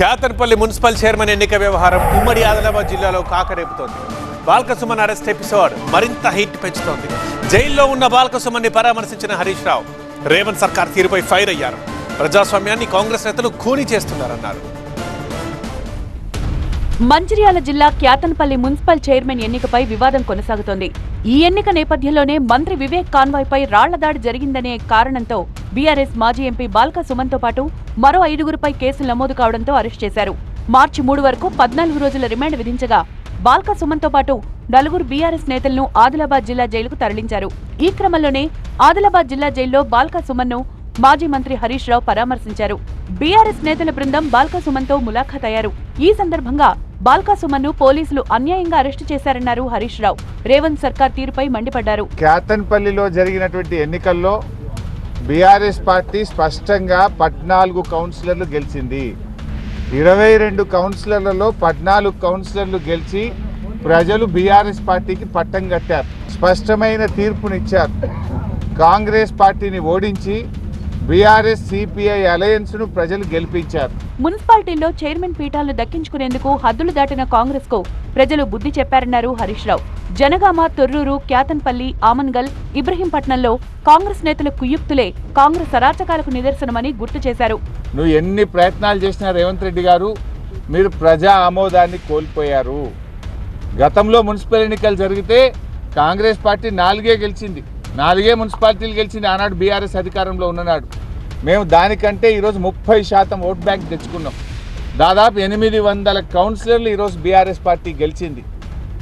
Kyathanpalli municipal chairman ఎన్నిక వ్యవహారం ఉమ్మడి ఆదిలాబాద్ జిల్లాలో కాకరేపుతోంది. బాల్క సుమన్ అరెస్ట్ ఎపిసోడ్ మరింత హీట్ పెంచుతోంది. జైల్లో ఉన్న బాల్క సుమన్ని పరామర్శించిన హరీష్ రావు రేవంత్ సర్కార్ తీరుపై ఫైర్ అయ్యారు. ప్రజాస్వామ్యాన్ని కాంగ్రెస్ నేతలు ఖూనీ చేస్తున్నారన్నారు. మంచిర్యాల జిల్లా క్యాతన్పల్లి మున్సిపల్ చైర్మన్ ఎన్నికపై వివాదం కొనసాగుతోంది. ఈ ఎన్నిక నేపథ్యంలోనే మంత్రి వివేక్ కాన్వాయ్పై రాళ్ల దాడి జరిగిందనే కారణంతో బీఆర్ఎస్ మాజీ ఎంపీ బాల్క సుమన్తో పాటు మరో 5గురిపై కేసులు నమోదు కావడంతో అరెస్ట్ చేశారు. మార్చి 3 వరకు 14 రోజుల రిమాండ్ విధించగా బాల్క సుమన్తో పాటు 4 బీఆర్ఎస్ నేతలను ఆదిలాబాద్ జిల్లా జైలుకు తరలించారు. ఈ క్రమంలోనే ఆదిలాబాద్ జిల్లా జైల్లో బాల్క సుమన్ను మాజీ మంత్రి హరీష్ రావు పరామర్శించారు. బీఆర్ఎస్ నేతల బృందం బాల్క సుమన్తో ములాఖాత్ అయ్యారు. ఈ సందర్భంగా బాల్క సుమన్ను పోలీసులు అన్యాయంగా అరెస్టు చేశారన్నారు హరీష్ రావు. రేవంత్ సర్కార్ తీరుపై మండిపడ్డారు. క్యాతన్పల్లిలో జరిగినటువంటి ఎన్నికల్లో బీఆర్ఎస్ పార్టీ స్పష్టంగా 14 కౌన్సిలర్లు గెలిచింది. 22 కౌన్సిలర్లలో 14 కౌన్సిలర్లు గెలిచి ప్రజలు బీఆర్ఎస్ పార్టీకి పట్టం కట్టారు. స్పష్టమైన తీర్పునిచ్చారు. కాంగ్రెస్ పార్టీని ఓడించి బీఆర్ఎస్ సిపిఐ అలయన్స్ ను ప్రజలు గెలిపించారు. మున్సిపాలిటీల్లో చైర్మన్ పీఠాలను దక్కించుకునేందుకు హద్దులు దాటిన కాంగ్రెస్ కు ప్రజలు బుద్ధి చెప్పారన్నారు హరీష్ రావు. జనగామ, తొర్రూరు, క్యాతన్పల్లి, ఆమన్గల్, ఇబ్రహీంపట్నంలో కాంగ్రెస్ నేతల కుయుక్తులే కాంగ్రెస్ అరాచకాలకు నిదర్శనమని గుర్తు చేశారు. నువ్వు ఎన్ని ప్రయత్నాలు చేసినా రేవంత్ రెడ్డి గారు మీరు ప్రజా ఆమోదాన్ని కోల్పోయారు. గతంలో మున్సిపల్ ఎన్నికలు జరిగితే కాంగ్రెస్ పార్టీ 4 గెలిచింది. 4 మున్సిపాలిటీలు గెలిచింది. ఆనాడు బీఆర్ఎస్ అధికారంలో ఉన్ననాడు. మేము దానికంటే ఈరోజు 30% ఓట్ బ్యాంక్ తెచ్చుకున్నాం. దాదాపు 800 కౌన్సిలర్లు ఈరోజు బీఆర్ఎస్ పార్టీ గెలిచింది.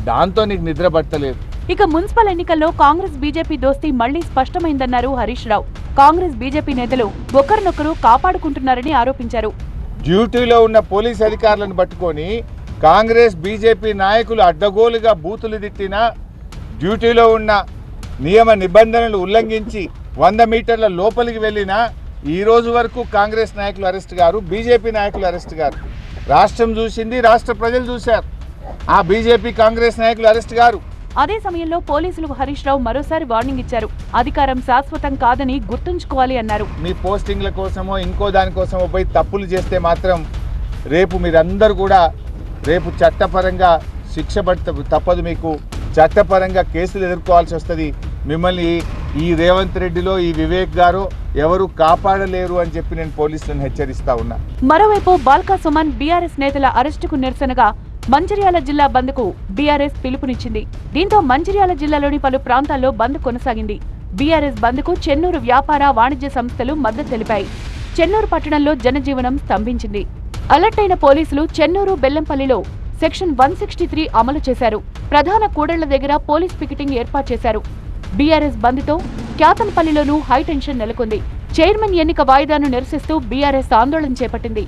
దాంతో నీకు నిద్ర పట్టలేదు. ఇక మున్సిపల్ ఎన్నికల్లో కాంగ్రెస్ బీజేపీ దోస్తీ మళ్లీ స్పష్టమైందన్నారు హరీష్ రావు. కాంగ్రెస్ బీజేపీ నేతలు ఒకరినొకరు కాపాడుకుంటున్నారని ఆరోపించారు. డ్యూటీలో ఉన్న పోలీస్ అధికారులను పట్టుకొని కాంగ్రెస్ బీజేపీ నాయకులు అడ్డగోలుగా బూతులు తిట్టినా, డ్యూటీలో ఉన్న నియమ నిబంధనలు ఉల్లంఘించి 100 మీటర్ల లోపలికి వెళ్ళినా ఈ రోజు వరకు కాంగ్రెస్ నాయకులు అరెస్ట్ గారు, బీజేపీ నాయకులు అరెస్ట్ గారు. రాష్ట్రం చూసింది, రాష్ట్ర ప్రజలు చూశారు. ఆ బీజేపీ కాంగ్రెస్ నాయకులు అరెస్ట్ గారు. అదే సమయంలో పోలీసులకు హరీష్ రావు మరోసారి వార్నింగ్ ఇచ్చారు. అధికారం శాశ్వతం కాదని గుర్తుంచుకోవాలి అన్నారు. మీ పోస్టింగ్ల కోసమో ఇంకో దానికోసమో పోయి తప్పులు చేస్తే మాత్రం రేపు మీరందరూ కూడా రేపు చట్టపరంగా శిక్ష తప్పదు. మీకు చట్టపరంగా కేసులు ఎదుర్కోవాల్సి వస్తుంది. మిమ్మల్ని ఈ రేవంత్ రెడ్డిలో ఈ వివేక్ గారు ఎవరు కాపాడలేరు అని చెప్పి నేను పోలీసులను హెచ్చరిస్తా ఉన్నా. మరోవైపు బాల్క సుమన్ బీఆర్ఎస్ నేతల అరెస్టుకు నిరసనగా మంచిర్యాల జిల్లా బంద్కు బీఆర్ఎస్ పిలుపునిచ్చింది. దీంతో మంచిర్యాల జిల్లాలోని పలు ప్రాంతాల్లో బంద్ కొనసాగింది. బీఆర్ఎస్ బంద్కు చెన్నూరు వ్యాపార వాణిజ్య సంస్థలు మద్దతు తెలిపాయి. చెన్నూరు పట్టణంలో జనజీవనం స్తంభించింది. అలర్ట్ అయిన పోలీసులు చెన్నూరు, బెల్లంపల్లిలో సెక్షన్ 163 అమలు చేశారు. ప్రధాన కూడళ్ల దగ్గర పోలీస్ పికెటింగ్ ఏర్పాటు చేశారు. బీఆర్ఎస్ బంద్తో క్యాతన్పల్లిలోనూ హైటెన్షన్ నెలకొంది. చైర్మన్ ఎన్నిక వాయిదాను నిరసిస్తూ బీఆర్ఎస్ ఆందోళన చేపట్టింది.